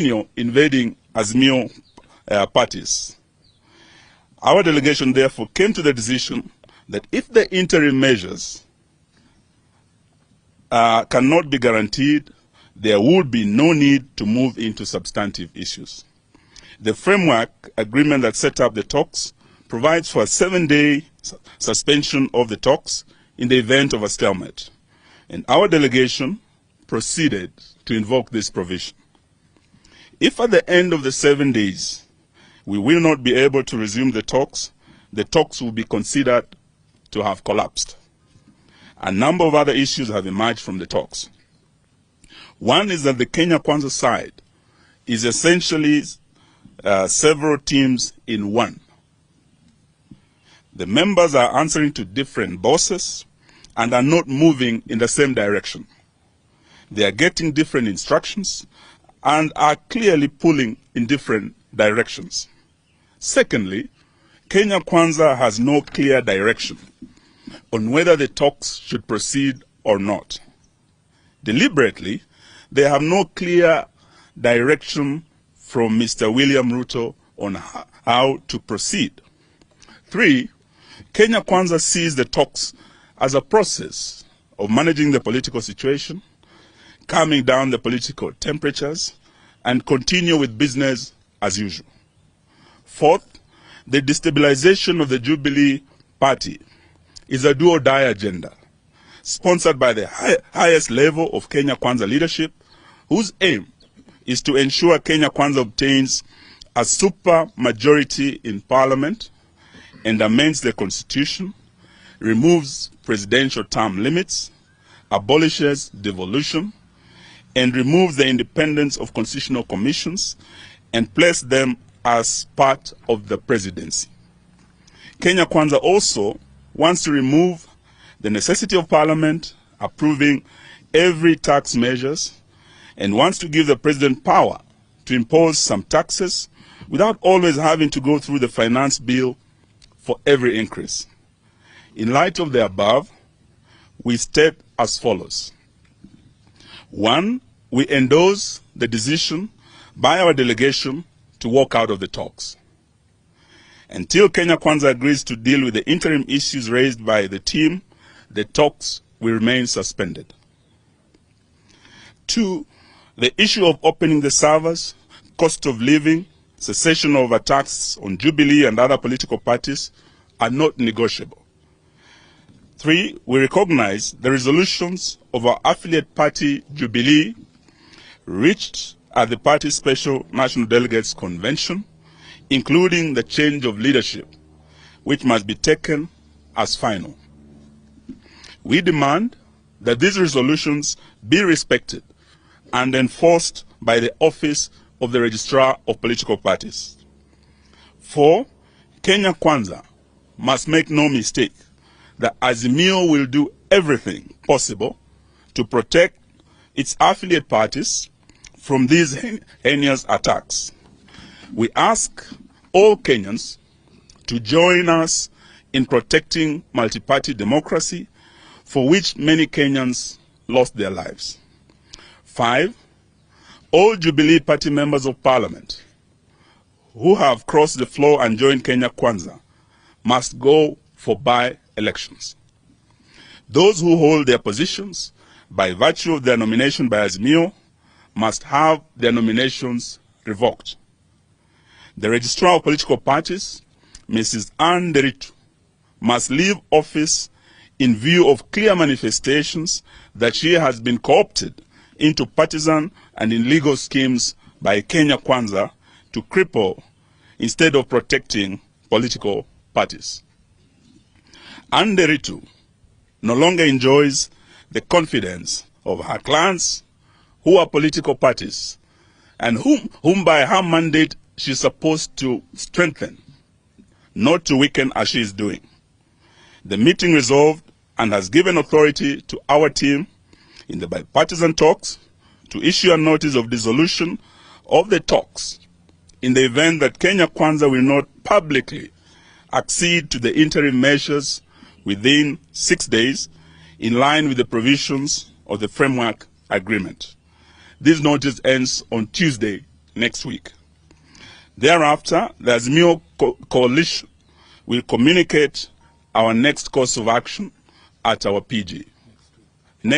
invading Azimio parties. Our delegation therefore came to the decision that if the interim measures cannot be guaranteed, there would be no need to move into substantive issues. The framework agreement that set up the talks provides for a 7-day suspension of the talks in the event of a stalemate, and our delegation proceeded to invoke this provision. If at the end of the 7 days we will not be able to resume the talks will be considered to have collapsed. A number of other issues have emerged from the talks. One is that the Kenya Kwanza side is essentially several teams in one. The members are answering to different bosses and are not moving in the same direction. They are getting different instructions and are clearly pulling in different directions. Secondly, Kenya Kwanza has no clear direction on whether the talks should proceed or not. Deliberately, they have no clear direction from Mr. William Ruto on how to proceed. 3, Kenya Kwanza sees the talks as a process of managing the political situation, calming down the political temperatures, and continue with business as usual. 4th, the destabilization of the Jubilee Party is a do-or-die agenda, sponsored by the highest level of Kenya Kwanza leadership, whose aim is to ensure Kenya Kwanza obtains a super majority in parliament and amends the constitution, removes presidential term limits, abolishes devolution, and removes the independence of constitutional commissions and place them as part of the presidency. Kenya Kwanza also wants to remove the necessity of parliament approving every tax measures and wants to give the president power to impose some taxes without always having to go through the finance bill for every increase. In light of the above, we state as follows. 1, we endorse the decision by our delegation to walk out of the talks. Until Kenya Kwanza agrees to deal with the interim issues raised by the team, the talks will remain suspended. 2, the issue of opening the servers, cost of living, cessation of attacks on Jubilee and other political parties are not negotiable. 3, we recognize the resolutions of our affiliate party, Jubilee, reached at the party's Special National Delegates Convention, including the change of leadership, which must be taken as final. We demand that these resolutions be respected and enforced by the Office of the Registrar of Political Parties. 4, Kenya Kwanza must make no mistake that Azimio will do everything possible to protect its affiliate parties from these heinous attacks. We ask all Kenyans to join us in protecting multi-party democracy, for which many Kenyans lost their lives. 5, all Jubilee Party members of Parliament who have crossed the floor and joined Kenya Kwanza must go for by-elections. Those who hold their positions by virtue of their nomination by Azimio must have their nominations revoked. The Registrar of Political Parties, Mrs. Anne Deritu, must leave office in view of clear manifestations that she has been co-opted into partisan and illegal schemes by Kenya Kwanza to cripple instead of protecting political parties. Anne Deritu no longer enjoys the confidence of her clans, who are political parties, and whom by her mandate she is supposed to strengthen, not to weaken as she is doing. The meeting resolved and has given authority to our team in the by-partisan talks to issue a notice of dissolution of the talks in the event that Kenya Kwanza will not publicly accede to the interim measures within 6 days, in line with the provisions of the framework agreement. This notice ends on Tuesday, next week. Thereafter, the Azimio coalition will communicate our next course of action at our PG.